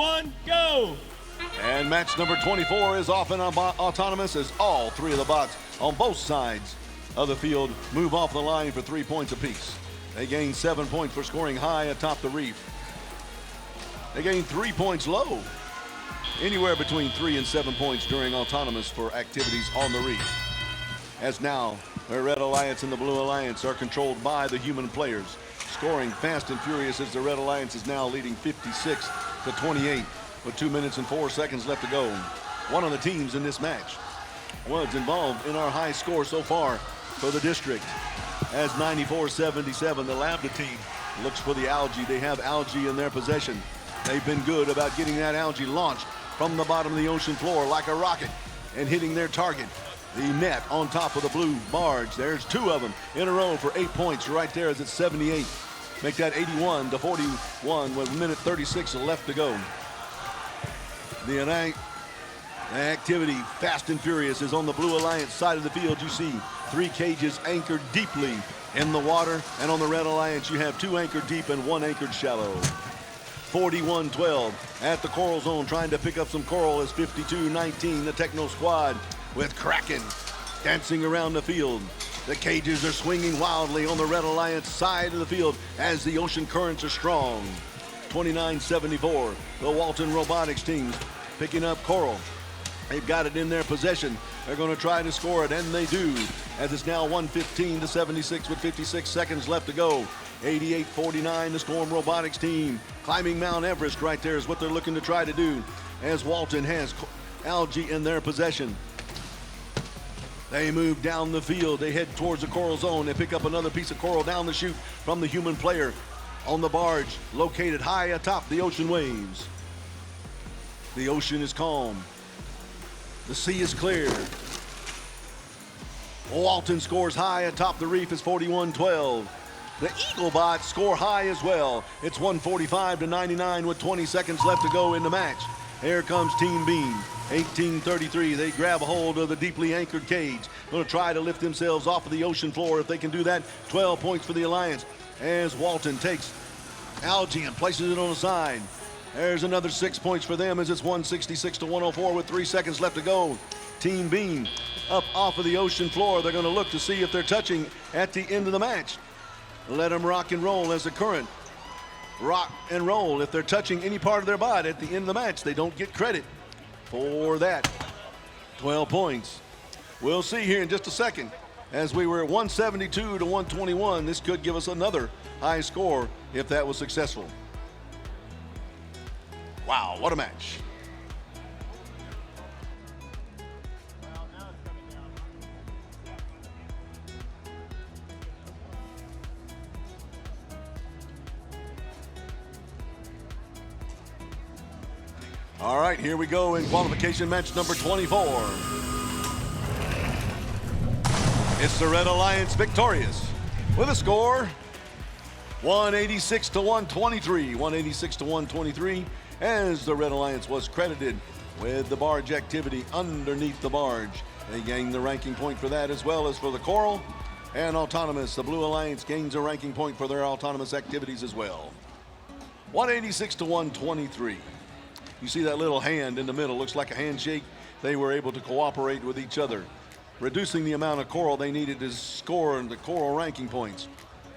1, go! And match number 24 is off and autonomous as all three of the bots on both sides of the field move off the line for 3 points apiece. They gain 7 points for scoring high atop the reef. They gain 3 points low. Anywhere between 3 and 7 points during autonomous for activities on the reef. As now, the Red Alliance and the Blue Alliance are controlled by the human players. Scoring fast and furious as the Red Alliance is now leading 56-28 with 2 minutes and 4 seconds left to go. One of the teams in this match was involved in our high score so far for the district. As 94-77, the Lambda team looks for the algae. They have algae in their possession. They've been good about getting that algae launched from the bottom of the ocean floor like a rocket and hitting their target. The net on top of the blue barge. There's 2 of them in a row for 8 points right there as it's 78. Make that 81-41 with 1:36 left to go. The activity, fast and furious, is on the Blue Alliance side of the field. You see 3 cages anchored deeply in the water, and on the Red Alliance you have 2 anchored deep and 1 anchored shallow. 41-12 at the coral zone, trying to pick up some coral is 52-19, the Techno squad with Kraken dancing around the field. The cages are swinging wildly on the Red Alliance side of the field as the ocean currents are strong. 29-74, the Walton Robotics team picking up coral. They've got it in their possession. They're going to try to score it, and they do, as it's now 115-76 with 56 seconds left to go. 88-49, the Storm Robotics team climbing Mount Everest right there is what they're looking to try to do, as Walton has algae in their possession. They move down the field. They head towards the coral zone. They pick up another piece of coral down the chute from the human player on the barge located high atop the ocean waves. The ocean is calm. The sea is clear. Walton scores high atop the reef is 41-12. The Eaglebots score high as well. It's 145-99 with 20 seconds left to go in the match. Here comes Team Beam. 18-33, they grab a hold of the deeply anchored cage. Going to try to lift themselves off of the ocean floor. If they can do that, 12 points for the Alliance. As Walton takes algae and places it on the side. There's another 6 points for them as it's 166-104 with 3 seconds left to go. Team Beam up off of the ocean floor. They're going to look to see if they're touching at the end of the match. Let them rock and roll as the current rock and roll. If they're touching any part of their body at the end of the match, they don't get credit for that. 12 points. We'll see here in just a second. As we were at 172-121, this could give us another high score if that was successful. Wow, what a match. All right, here we go in qualification match number 24. It's the Red Alliance victorious with a score 186-123. 186-123 as the Red Alliance was credited with the barge activity underneath the barge. They gained the ranking point for that as well as for the coral and autonomous. The Blue Alliance gains a ranking point for their autonomous activities as well. 186-123. You see that little hand in the middle, looks like a handshake. They were able to cooperate with each other, reducing the amount of coral they needed to score in the coral ranking points.